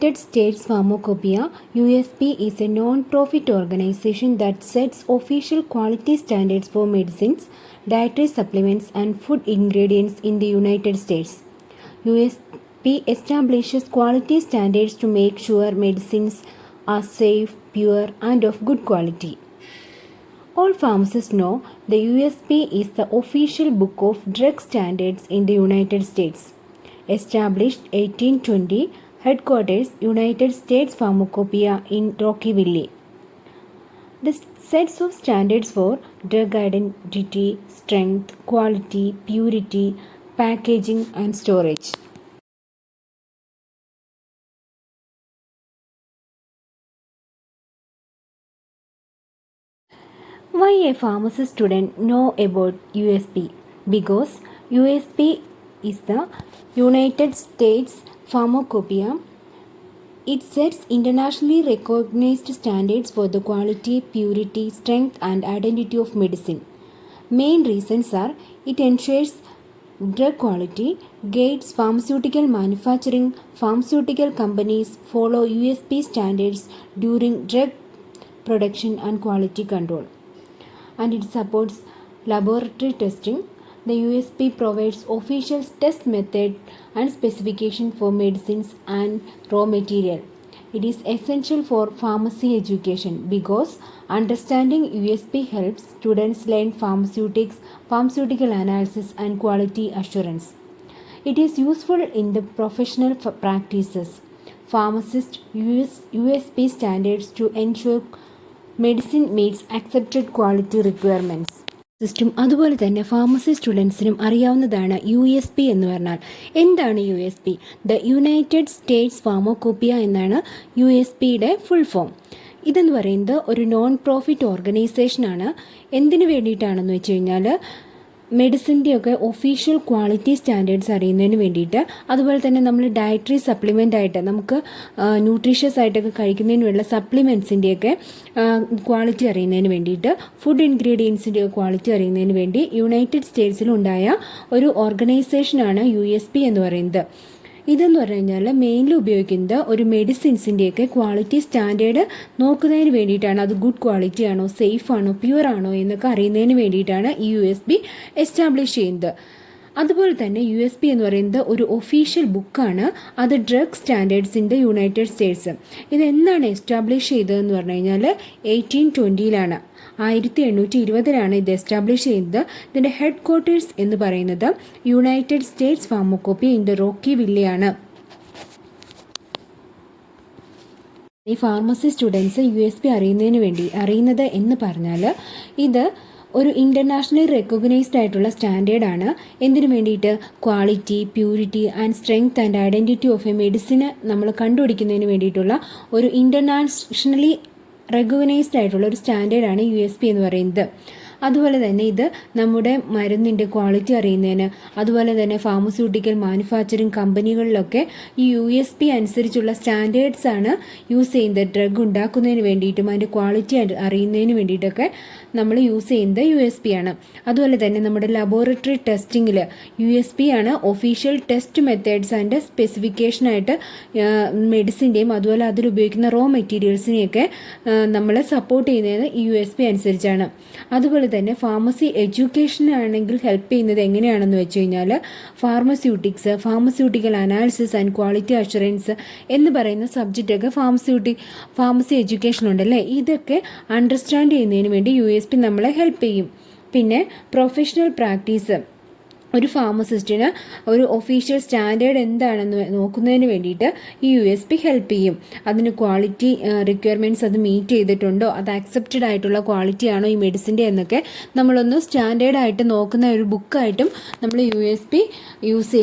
United States Pharmacopoeia (USP) is a non-profit organization that sets official quality standards for medicines, dietary supplements, and food ingredients in the United States. USP establishes quality standards to make sure medicines are safe, pure, and of good quality. All pharmacists know the USP is the official book of drug standards in the United States. Established 1820, headquarters United States Pharmacopoeia in Rockville. The sets of standards for drug identity, strength, quality, purity, packaging, and storage. Why a pharmacy student know about USP? Because USP is the United States Pharmacopoeia. It sets internationally recognized standards for the quality, purity, strength, and identity of medicine. Main reasons are it ensures drug quality, guides pharmaceutical manufacturing. Pharmaceutical companies follow USP standards during drug production and quality control. And it supports laboratory testing. The USP provides official test method and specification for medicines and raw material. It is essential for pharmacy education because understanding USP helps students learn pharmaceutics, pharmaceutical analysis, and quality assurance. It is useful in the professional practices. Pharmacists use USP standards to ensure medicine meats accepted quality requirements. System അതുപോലെ തന്നെ pharmacy സ്റ്റുഡൻസിനും അറിയാവുന്നതാണ് USP എന്ന് പറഞ്ഞാൽ. എന്താണ് USP? The United States ഫാർമോകോപ്പിയ എന്നാണ് USPയുടെ full form. ഇതെന്ന് പറയുന്നത് ഒരു നോൺ പ്രോഫിറ്റ് ഓർഗനൈസേഷനാണ്. എന്തിനു വേണ്ടിയിട്ടാണെന്ന് വെച്ച് കഴിഞ്ഞാൽ മെഡിസിൻ്റെയൊക്കെ ഒഫീഷ്യൽ ക്വാളിറ്റി സ്റ്റാൻഡേർഡ്സ് അറിയുന്നതിന് വേണ്ടിയിട്ട്, അതുപോലെ തന്നെ നമ്മൾ ഡയറ്ററി സപ്ലിമെൻ്റ് ആയിട്ട് നമുക്ക് ന്യൂട്രീഷ്യസ് ആയിട്ടൊക്കെ കഴിക്കുന്നതിനുള്ള സപ്ലിമെൻറ്റ്സിൻ്റെയൊക്കെ ക്വാളിറ്റി അറിയുന്നതിന് വേണ്ടിയിട്ട്, ഫുഡ് ഇൻഗ്രീഡിയൻസിൻ്റെ ക്വാളിറ്റി അറിയുന്നതിന് വേണ്ടി യുണൈറ്റഡ് സ്റ്റേറ്റ്സിലുണ്ടായ ഒരു ഓർഗനൈസേഷനാണ് USP എന്ന് പറയുന്നത്. ഇതെന്ന് പറഞ്ഞു കഴിഞ്ഞാൽ മെയിൻലി ഉപയോഗിക്കുന്നത് ഒരു മെഡിസിൻസിൻ്റെയൊക്കെ ക്വാളിറ്റി സ്റ്റാൻഡേർഡ് നോക്കുന്നതിന് വേണ്ടിയിട്ടാണ്. അത് ഗുഡ് ക്വാളിറ്റി ആണോ, സേഫ് ആണോ, പ്യുവർ ആണോ എന്നൊക്കെ അറിയുന്നതിന് വേണ്ടിയിട്ടാണ് ഈ USP എസ്റ്റാബ്ലിഷ് ചെയ്യുന്നത്. അതുപോലെ തന്നെ USP എന്ന് പറയുന്നത് ഒരു ഒഫീഷ്യൽ ബുക്കാണ്. അത് drug standards in the United States. ഇതെന്നാണ് എസ്റ്റാബ്ലിഷ് ചെയ്തതെന്ന് പറഞ്ഞു കഴിഞ്ഞാൽ 1820 1820 ഇത് എസ്റ്റാബ്ലിഷ് ചെയ്യുന്നത്. ഇതിൻ്റെ ഹെഡ് ക്വാർട്ടേഴ്സ് എന്ന് പറയുന്നത് യുണൈറ്റഡ് സ്റ്റേറ്റ്സ് ഫാർമോകോപ്പിയ ഇൻ ദ റോക്കിവില്ലെയാണ്. ഈ ഫാർമസി സ്റ്റുഡൻസ് USP അറിയുന്നത് എന്ന് പറഞ്ഞാൽ ഇത് ഒരു ഇൻ്റർനാഷണലി റെക്കഗ്നൈസ്ഡ് ആയിട്ടുള്ള സ്റ്റാൻഡേർഡാണ്. എന്തിനു വേണ്ടിയിട്ട്? Quality, purity and strength and identity of A medicine നമ്മൾ കണ്ടുപിടിക്കുന്നതിന് വേണ്ടിയിട്ടുള്ള ഒരു ഇൻ്റർനാഷണലി റെക്കഗ്നൈസ്ഡ് ആയിട്ടുള്ള ഒരു സ്റ്റാൻഡേർഡാണ് USP എന്ന് പറയുന്നത്. അതുപോലെ തന്നെ ഇത് നമ്മുടെ മരുന്നിൻ്റെ ക്വാളിറ്റി അറിയുന്നതിന്, അതുപോലെ തന്നെ ഫാർമസ്യൂട്ടിക്കൽ മാനുഫാക്ചറിങ് കമ്പനികളിലൊക്കെ ഈ USP അനുസരിച്ചുള്ള സ്റ്റാൻഡേർഡ്സാണ് യൂസ് ചെയ്യുന്നത്. ഡ്രഗ് ഉണ്ടാക്കുന്നതിന് വേണ്ടിയിട്ടും അതിൻ്റെ ക്വാളിറ്റി അറിയുന്നതിന് വേണ്ടിയിട്ടൊക്കെ നമ്മൾ യൂസ് ചെയ്യുന്നത് USP ആണ്. അതുപോലെ തന്നെ നമ്മുടെ ലബോറട്ടറി ടെസ്റ്റിങ്ങിൽ USP ആണ് ഒഫീഷ്യൽ ടെസ്റ്റ് മെത്തേഡ്സ് ആൻഡ് സ്പെസിഫിക്കേഷനായിട്ട് മെഡിസിൻ്റെയും അതുപോലെ അതിലുപയോഗിക്കുന്ന റോ മെറ്റീരിയൽസിനെയൊക്കെ നമ്മൾ സപ്പോർട്ട് ചെയ്യുന്നത് USP അനുസരിച്ചാണ്. അതുപോലെ തന്നെ ഫാർമസി എഡ്യൂക്കേഷനാണെങ്കിൽ ഹെൽപ്പ് ചെയ്യുന്നത് എങ്ങനെയാണെന്ന് വെച്ച് കഴിഞ്ഞാൽ pharmaceutics, pharmaceutical analysis and quality assurance എന്ന് പറയുന്ന സബ്ജക്റ്റൊക്കെ ഫാർമസി എഡ്യൂക്കേഷൻ ഉണ്ടല്ലേ, ഇതൊക്കെ അണ്ടർസ്റ്റാൻഡ് ചെയ്യുന്നതിന് വേണ്ടി USP നമ്മളെ ഹെൽപ്പ് ചെയ്യും. പിന്നെ പ്രൊഫഷണൽ പ്രാക്ടീസ്, ഒരു ഫാർമസിസ്റ്റിന് ഒരു ഒഫീഷ്യൽ സ്റ്റാൻഡേർഡ് എന്താണെന്ന് നോക്കുന്നതിന് വേണ്ടിയിട്ട് ഈ USP ഹെൽപ്പ് ചെയ്യും. അതിന് ക്വാളിറ്റി റിക്വയർമെൻറ്റ്സ് അത് മീറ്റ് ചെയ്തിട്ടുണ്ടോ, അത് അക്സെപ്റ്റഡ് ആയിട്ടുള്ള ക്വാളിറ്റി ആണോ ഈ മെഡിസിൻ്റെ എന്നൊക്കെ നമ്മളൊന്ന് സ്റ്റാൻഡേർഡായിട്ട് നോക്കുന്ന ഒരു ബുക്കായിട്ടും നമ്മൾ USP യൂസ് ചെയ്യും.